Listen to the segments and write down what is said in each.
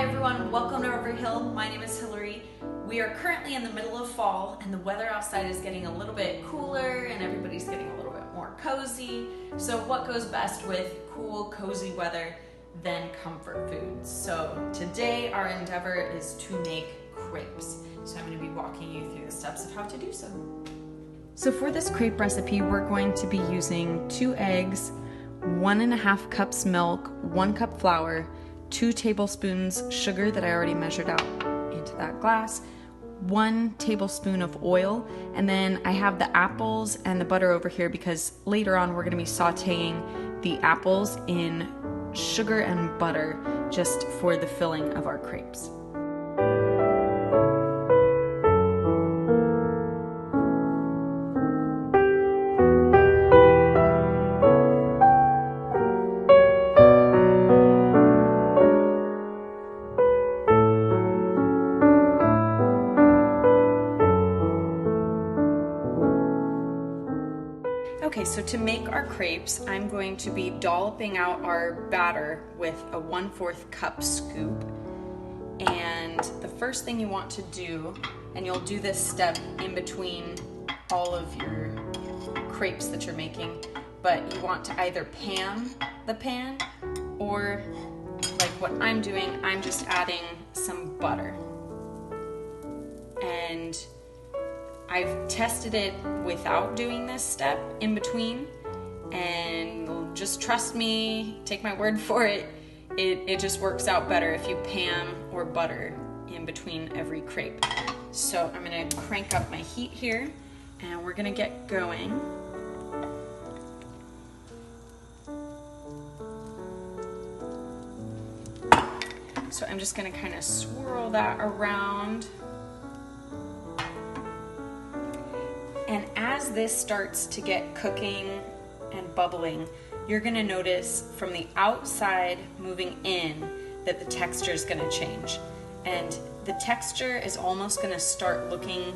Hi everyone, welcome to Reverie Hill. My name is Hillary. We are currently in the middle of fall and the weather outside is getting a little bit cooler and everybody's getting a little bit more cozy. So what goes best with cool, cozy weather than comfort foods? So today our endeavor is to make crepes. So I'm going to be walking you through the steps of how to do so. So for this crepe recipe, we're going to be using 2 eggs, 1.5 cups milk, 1 cup flour, 2 tablespoons sugar that I already measured out into that glass, 1 tablespoon of oil, and then I have the apples and the butter over here because later on we're going to be sauteing the apples in sugar and butter just for the filling of our crepes. Okay, so to make our crepes, I'm going to be dolloping out our batter with a 1/4 cup scoop. And the first thing you want to do, and you'll do this step in between all of your crepes that you're making, but you want to either pan the pan or like what I'm doing, I'm just adding some butter. And I've tested it without doing this step in between, and just trust me, take my word for it, it just works out better if you pan or butter in between every crepe. So I'm gonna crank up my heat here, and we're gonna get going. So I'm just gonna kind of swirl that around. And as this starts to get cooking and bubbling, you're gonna notice from the outside moving in that the texture is gonna change. And the texture is almost gonna start looking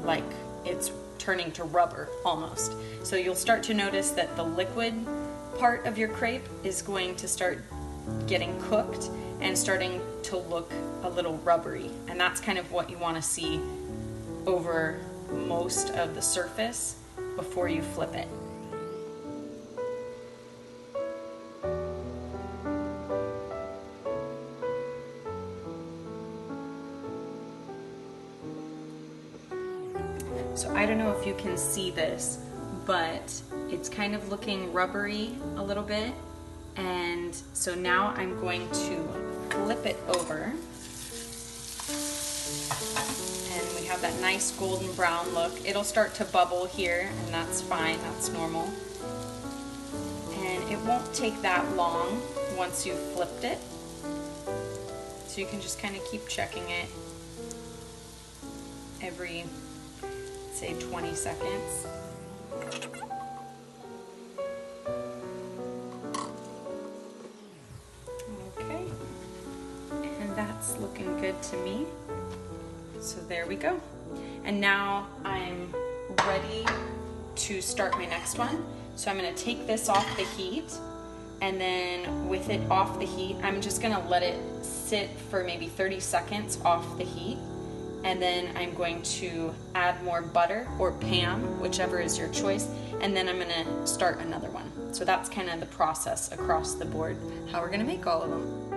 like it's turning to rubber almost. So you'll start to notice that the liquid part of your crepe is going to start getting cooked and starting to look a little rubbery. And that's kind of what you wanna see over most of the surface before you flip it. So I don't know if you can see this, but it's kind of looking rubbery a little bit. And so now I'm going to flip it over. Have that nice golden brown look. It'll start to bubble here, and that's fine, that's normal. And it won't take that long once you've flipped it. So you can just kind of keep checking it every, say, 20 seconds. Okay, and that's looking good to me. So there we go. And now I'm ready to start my next one. So I'm gonna take this off the heat, and then with it off the heat, I'm just gonna let it sit for maybe 30 seconds off the heat. And then I'm going to add more butter or pan, whichever is your choice. And then I'm gonna start another one. So that's kind of the process across the board, how we're gonna make all of them.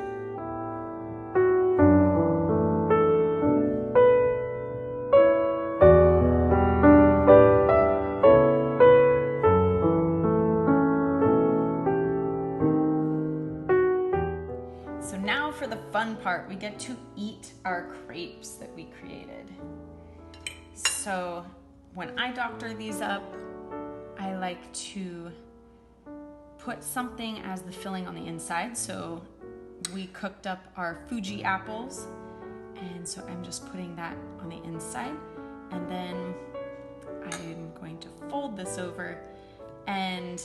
So now for the fun part, we get to eat our crepes that we created. So when I doctor these up, I like to put something as the filling on the inside. So we cooked up our Fuji apples, and so I'm just putting that on the inside. And then I'm going to fold this over, and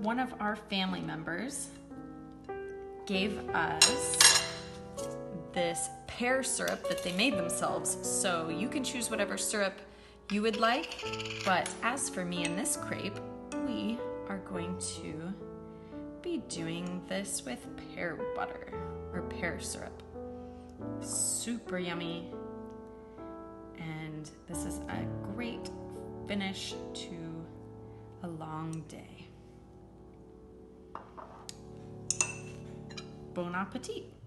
one of our family members gave us this pear syrup that they made themselves. So you can choose whatever syrup you would like, but as for me and this crepe, we are going to be doing this with pear butter or pear syrup. super yummy. And this is a great finish to a long day. Bon appetit.